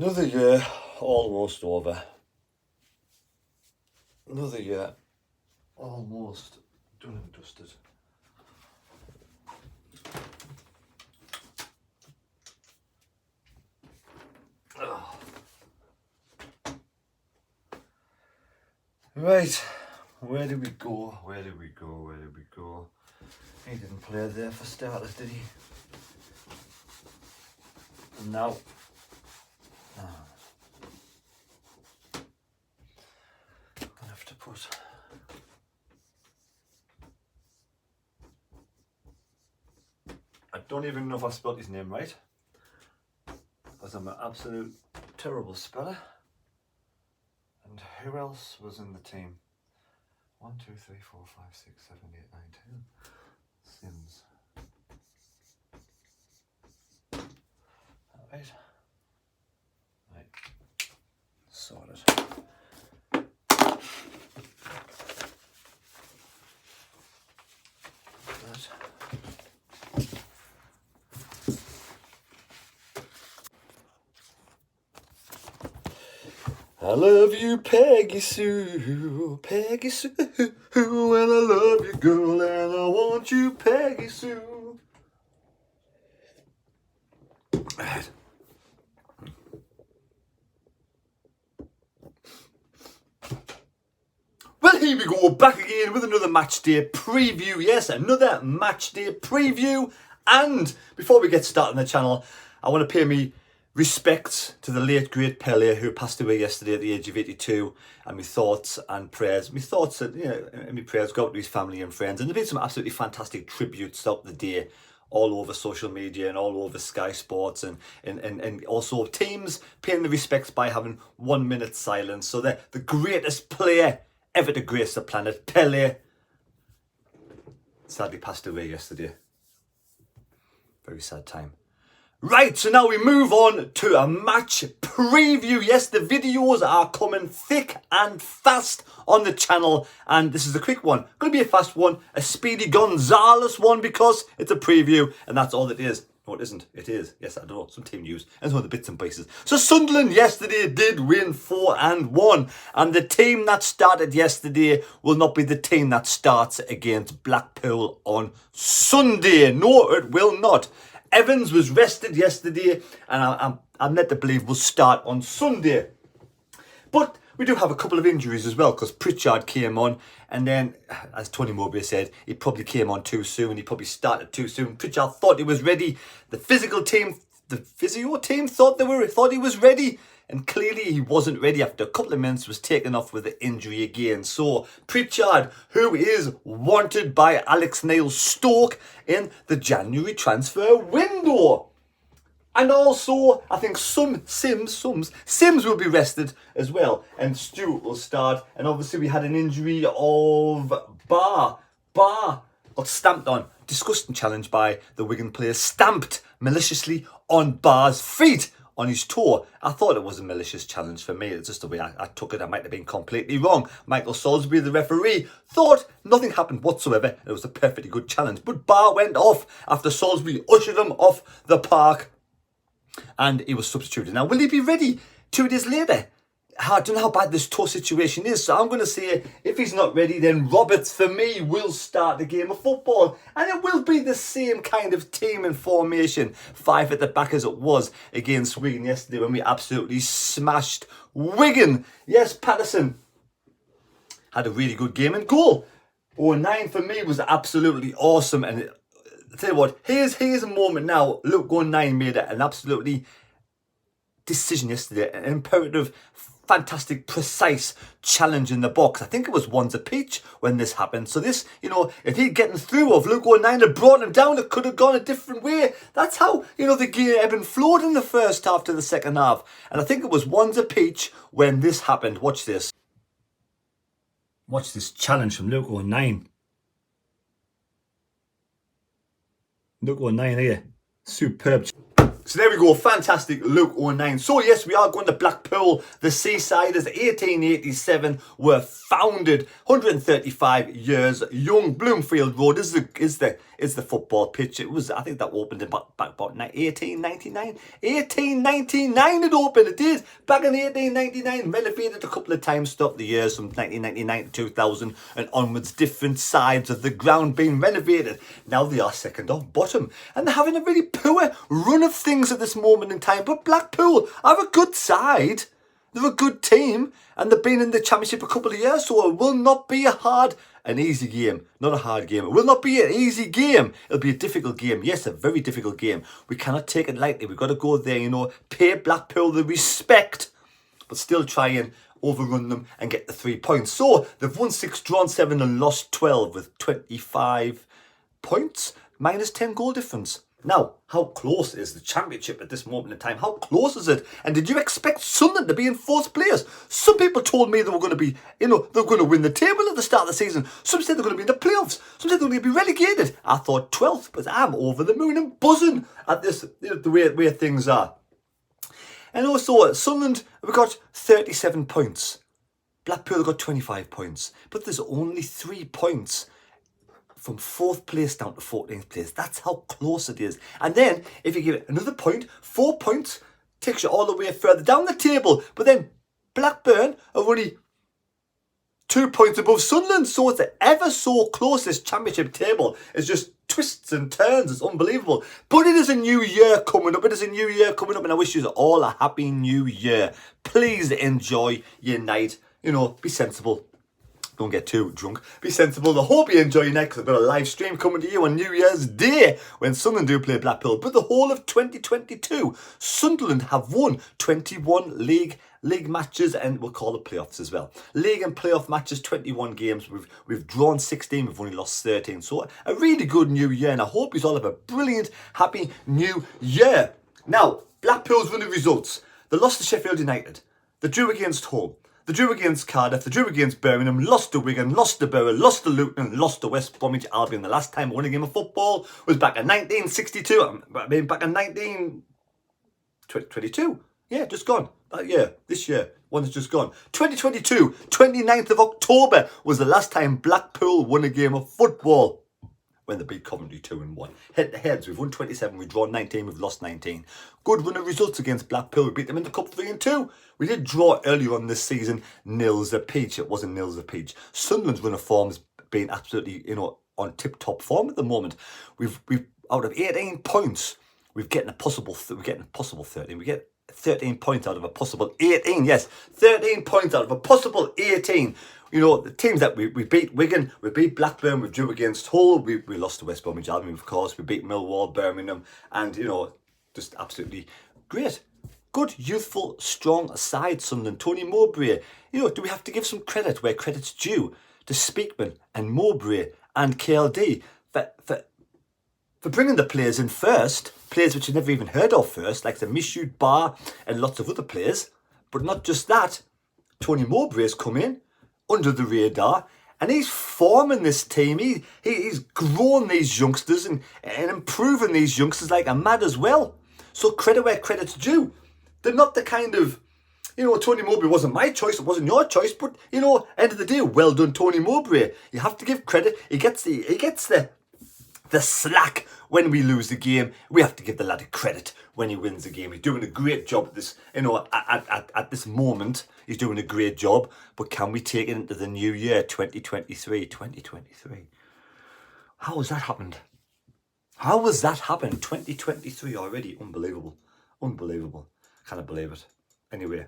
Another year almost over. Another year almost done and dusted. Oh. Right, where do we go? Where do we go? Where do we go? He didn't play there for starters, did he? And now, I have to put I don't even know if I spelled his name right, because I'm an absolute terrible speller. And who else was in the team? 1, 2, 3, 4, 5, 6, 7, 8, 9, 10. Sims. Right. Right. Sorted. That. I love you, Peggy Sue, Peggy Sue, and I love you, girl, and I want you, Peggy Sue. Right. Well, here we go, back again with another match day preview. Yes, another match day preview. And before we get started on the channel, I want to pay me respects to the late great Pele, who passed away yesterday at the age of 82, and my thoughts and prayers. My thoughts and my prayers go out to his family and friends. And there've been some absolutely fantastic tributes throughout the day, all over social media and all over Sky Sports, and also teams paying the respects by having 1 minute silence. So the greatest player ever to grace the planet, Pele, sadly passed away yesterday. Very sad time. Right, so now we move on to a match preview. Yes, the videos are coming thick and fast on the channel, and this is a quick one. Going to be a fast one, a Speedy Gonzalez one, because it's a preview, and that's all it is. No, it isn't. It is. Yes, I don't know. Some team news and some of the bits and pieces. So Sunderland yesterday did win 4-1, and the team that started yesterday will not be the team that starts against Blackpool on Sunday. No, it will not. Evans was rested yesterday, and I'm led to believe will start on Sunday. But we do have a couple of injuries as well, because Pritchard came on, and then, as Tony Mowbray said, he probably came on too soon. He probably started too soon. Pritchard thought he was ready. The physio team thought he was ready, and clearly he wasn't ready. After a couple of minutes, was taken off with the injury again. So Pritchard, who is wanted by Alex Neil-Stoke in the January transfer window. And also, I think Sims will be rested as well. And Stewart will start. And obviously we had an injury of Barr. Barr got stamped on. Disgusting challenge by the Wigan player. Stamped maliciously on Barr's feet on his toe. I thought it was a malicious challenge for me. It's just the way I took it. I might have been completely wrong. Michael Salisbury, the referee, thought nothing happened whatsoever. It was a perfectly good challenge. But Barr went off after Salisbury ushered him off the park, and he was substituted. Now, will he be ready 2 days later? I don't know how bad this toe situation is, so I'm going to say if he's not ready, then Roberts, for me, will start the game of football. And it will be the same kind of team and formation, 5 at the back, as it was against Wigan yesterday when we absolutely smashed Wigan. Yes, Patterson had a really good game, and goal 09 for me was absolutely awesome. And I tell you what, here's a moment now. Luke 09 made an absolutely decision yesterday, an imperative, fantastic, precise challenge in the box. I think it was one's a peach when this happened. So this, if he'd getting through of Luke 09 had brought him down, it could have gone a different way. That's how, the gear ebbed and flowed in the first half to the second half. And I think it was one's a peach when this happened. Watch this. Watch this challenge from Luke 09. Luke 09 here. Superb So there we go, fantastic Luke 09. So yes, we are going to Blackpool. The Seasiders, 1887, were founded, 135 years young. Bloomfield Road is the football pitch. It was, I think that opened in back about 1899. 1899 it opened, it did. Back in 1899, renovated a couple of times throughout the years from 1999 to 2000 and onwards, different sides of the ground being renovated. Now they are second off bottom and they're having a really poor run of things at this moment in time. But Blackpool are a good side. They're a good team and they've been in the Championship a couple of years, so it will not be an easy game. Not a hard game. It will not be an easy game. It'll be a difficult game. Yes, a very difficult game. We cannot take it lightly. We've got to go there, pay Blackpool the respect, but still try and overrun them and get the 3 points. So they've won 6, drawn 7 and lost 12 with 25 points, minus 10 goal difference. Now, how close is the Championship at this moment in time? How close is it? And did you expect Sunderland to be in 4th place? Some people told me they were going to be, they were going to win the table at the start of the season. Some said they're going to be in the playoffs. Some said they're going to be relegated. I thought 12th, but I'm over the moon and buzzing at this, the way things are. And also, Sunderland, we got 37 points. Blackpool got 25 points. But there's only 3 points from 4th place down to 14th place. That's how close it is. And then, if you give it another point, 4 points takes you all the way further down the table. But then, Blackburn are only 2 points above Sunderland. So it's ever so close. This Championship table is just twists and turns. It's unbelievable. But it is a new year coming up. It is a new year coming up. And I wish you all a happy new year. Please enjoy your night. Be sensible. Don't get too drunk. Be sensible. I hope you enjoy your night, because I've got a live stream coming to you on New Year's Day when Sunderland do play Blackpool. But the whole of 2022, Sunderland have won 21 league matches, and we'll call it playoffs as well. League and playoff matches, 21 games. We've drawn 16. We've only lost 13. So a really good new year, and I hope you all have a brilliant, happy new year. Now, Blackpool's winning results. They lost to Sheffield United. They drew against Hull. They drew against Cardiff, they drew against Birmingham, lost to Wigan, lost to Borough, lost to Luton, lost to West Bromwich Albion. The last time I won a game of football was back in 1962. Back in 1922. Yeah, just gone. This year, one that's just gone. 2022, 29th of October was the last time Blackpool won a game of football, when they beat Coventry 2-1. Head-to-heads, we've won 27, we've drawn 19, we've lost 19. Good run of results against Blackpool. We beat them in the Cup 3-2. We did draw earlier on this season, nils apiece. It wasn't nils apiece. Sunderland's run of form has been absolutely, on tip-top form at the moment. We've out of 18 points, we're getting a possible 13. We get 13 points out of a possible 18. Yes, 13 points out of a possible 18. The teams that we beat: Wigan, we beat Blackburn, we drew against Hull, we lost to West Bromwich Albion, of course, we beat Millwall, Birmingham, and, just absolutely great. Good, youthful, strong side, Sunderland. Tony Mowbray, do we have to give some credit where credit's due to Speakman and Mowbray and KLD for bringing the players in first, players which you've never even heard of first, like the Mishud Bar and lots of other players. But not just that, Tony Mowbray's come in under the radar, and he's forming this team. He's grown these youngsters and improving these youngsters like a mad as well. So credit where credit's due. They're not the kind of, Tony Mowbray wasn't my choice, it wasn't your choice, but, end of the day, well done, Tony Mowbray. You have to give credit. He gets the slack when we lose the game. We have to give the lad a credit when he wins the game. He's doing a great job at this, at this moment. He's doing a great job. But can we take it into the new year, 2023? How has that happened? 2023 already. Unbelievable. Can't believe it. Anyway.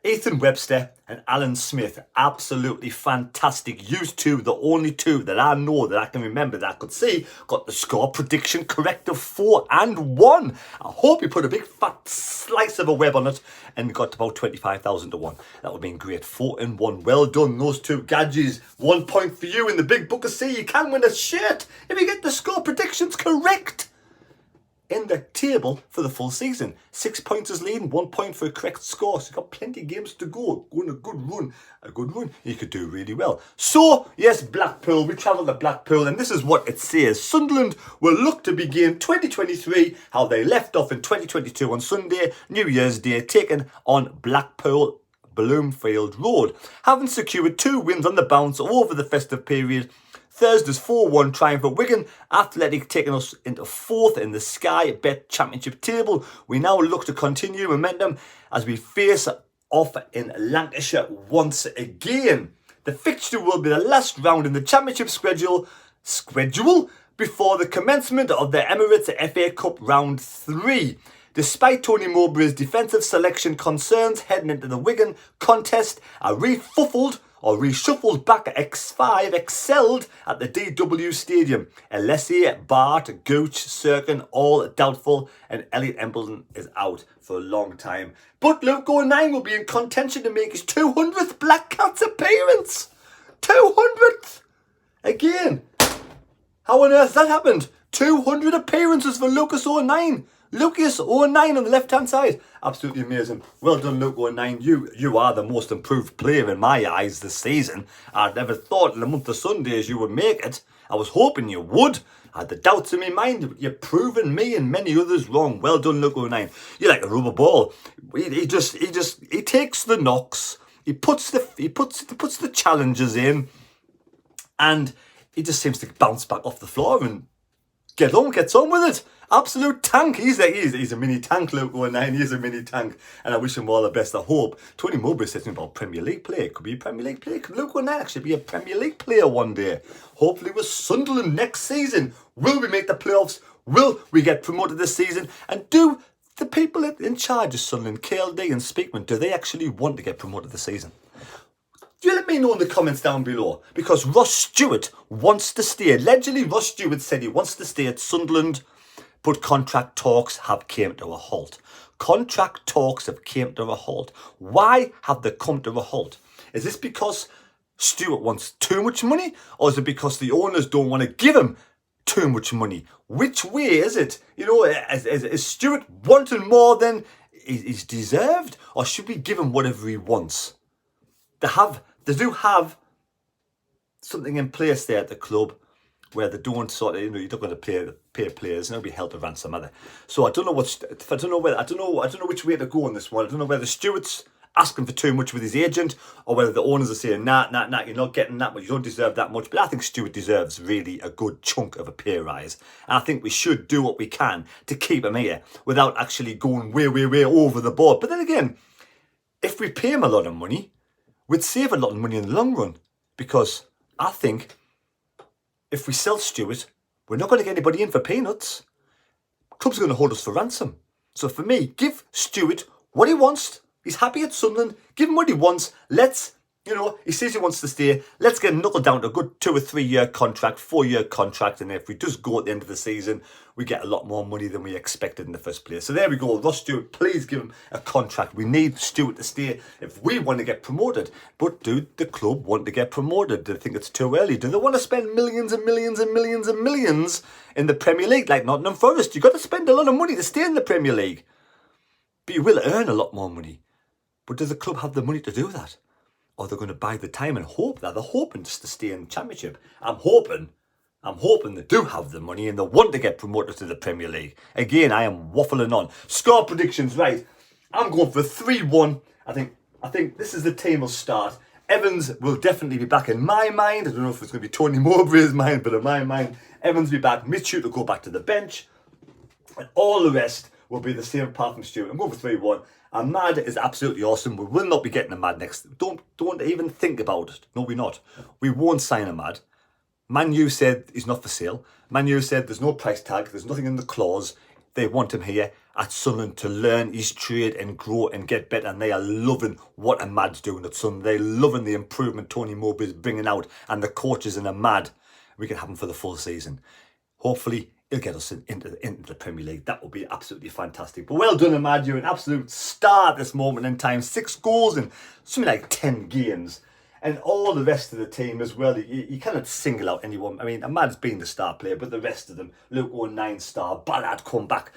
Ethan Webster and Alan Smith, absolutely fantastic. Used two, the only two that I know that I can remember that I could see, got the score prediction correct of 4-1. I hope you put a big fat slice of a web on it and got about 25,000 to 1. That would have been great. 4-1. Well done, those two gadgets. 1 point for you in the big book of C. You can win a shirt if you get the score predictions correct. in the table for the full season. 6 points is leading, 1 point for a correct score. So you've got plenty of games to go. Go on a good run. You could do really well. So, yes, Blackpool. We travelled to Blackpool, and this is what it says. Sunderland will look to begin 2023 how they left off in 2022 on Sunday, New Year's Day, taking on Blackpool Bloomfield Road. Having secured 2 wins on the bounce over the festive period, Thursday's 4-1 triumph at Wigan Athletic taking us into 4th in the Sky Bet Championship table. We now look to continue momentum as we face off in Lancashire once again. The fixture will be the last round in the Championship schedule before the commencement of the Emirates FA Cup Round 3. Despite Tony Mowbray's defensive selection concerns heading into the Wigan contest, a reshuffled back X5 excelled at the DW Stadium. Alessi, Bart, Gooch, Sirkin, all doubtful, and Elliot Embleton is out for a long time. But Luke 09 will be in contention to make his 200th Black Cats appearance. 200th! Again. How on earth that happened? 200 appearances for Lucas 09. Lucas 09 on the left-hand side. Absolutely amazing. Well done, Luke 09. You are the most improved player in my eyes this season. I'd never thought in the month of Sundays you would make it. I was hoping you would. I had the doubts in my mind, but you've proven me and many others wrong. Well done, Luke 09. You're like a rubber ball. He takes the knocks. He puts the challenges in, and he just seems to bounce back off the floor and gets on with it. Absolute tank. He's a mini tank, Luke 09. He's a mini tank. And I wish him all the best. I hope. Tony Mowbray said something about Premier League play. Could be a Premier League player. Could Luke 09 actually be a Premier League player one day? Hopefully with Sunderland next season. Will we make the playoffs? Will we get promoted this season? And do the people in charge of Sunderland, KLD and Speakman, do they actually want to get promoted this season? You let me know in the comments down below. Because Ross Stewart wants to stay. Allegedly, Ross Stewart said he wants to stay at Sunderland, but contract talks have came to a halt. Contract talks have came to a halt. Why have they come to a halt? Is this because Stewart wants too much money? Or is it because the owners don't want to give him too much money? Which way is it? You know, is Stewart wanting more than he's deserved? Or should we give him whatever he wants? They do have something in place there at the club where they don't sort of, you're not going to pay players, and they'll be held to ransom, are they? So I don't know which way to go on this one. I don't know whether Stewart's asking for too much with his agent, or whether the owners are saying, nah, you're not getting that much, you don't deserve that much. But I think Stewart deserves really a good chunk of a pay rise. And I think we should do what we can to keep him here without actually going way over the board. But then again, if we pay him a lot of money, we'd save a lot of money in the long run. Because I think if we sell Stewart, we're not going to get anybody in for peanuts. Clubs are going to hold us for ransom. So for me, give Stewart what he wants. He's happy at Sunderland. Give him what he wants. He says he wants to stay. Let's get knuckled down to a good 2 or 3 year contract, 4-year contract. And if we just go at the end of the season, we get a lot more money than we expected in the first place. So there we go. Ross Stewart, please give him a contract. We need Stewart to stay if we want to get promoted. But do the club want to get promoted? Do they think it's too early? Do they want to spend millions and millions and millions and millions in the Premier League like Nottingham Forest? You've got to spend a lot of money to stay in the Premier League. But you will earn a lot more money. But does the club have the money to do that? Or they're going to buy the time and hope that they're hoping just to stay in the Championship. I'm hoping they do have the money and they want to get promoted to the Premier League. Again, I am waffling on. Score predictions, right? I'm going for 3-1. I think this is the team will start. Evans will definitely be back in my mind. I don't know if it's going to be Tony Mowbray's mind, but in my mind, Evans will be back. Mitchell will go back to the bench. And all the rest will be the same apart from Stewart. I'm going for 3-1. Ahmad is absolutely awesome. We will not be getting Ahmad next. Don't even think about it. No, we're not. We won't sign Ahmad. Man U said he's not for sale. Man U said there's no price tag. There's nothing in the clause. They want him here at Sunderland to learn his trade and grow and get better. And they are loving what Ahmad's doing at Sunderland. They're loving the improvement Tony Mowbray is bringing out. And the coaches in Ahmad, we can have him for the full season. Hopefully, he'll get us into the Premier League. That would be absolutely fantastic. But well done, Ahmad. You're an absolute star at this moment in time. 6 goals in something like 10 games. And all the rest of the team as well. You cannot single out anyone. I mean, Ahmad's been the star player, but the rest of them, Luke 9-star, Ballard come back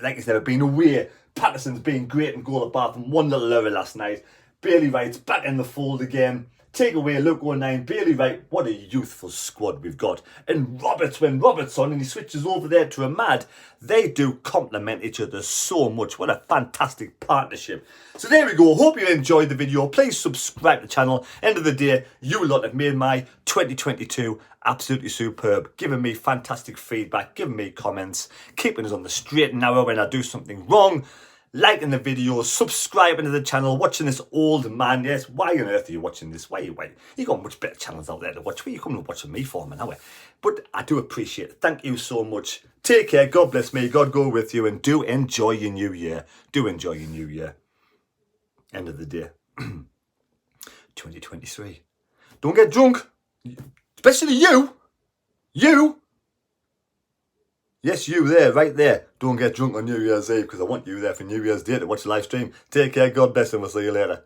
like he's never been away. Patterson's been great and goal apart from one little error last night. Bailey Wright's back in the fold again. Take away Luke 9, Bailey Wright. What a youthful squad we've got. And Roberts, when Roberts on and he switches over there to Ahmad, they do complement each other so much. What a fantastic partnership. So there we go. Hope you enjoyed the video. Please subscribe to the channel. End of the day, you lot have made my 2022 absolutely superb. Giving me fantastic feedback, giving me comments, keeping us on the straight and narrow when I do something wrong. Liking the video, subscribing to the channel, watching this old man. Yes, why on earth are you watching this? Why you got much better channels out there to watch. Where you coming and watching me for, man? But I do appreciate it. Thank you so much. Take care. God bless me. God go with you. And do enjoy your new year. Do enjoy your new year. End of the day. 2023. Don't get drunk. Especially you. You. Yes, you there, right there. Don't get drunk on New Year's Eve because I want you there for New Year's Day to watch the live stream. Take care, God bless, and we'll see you later.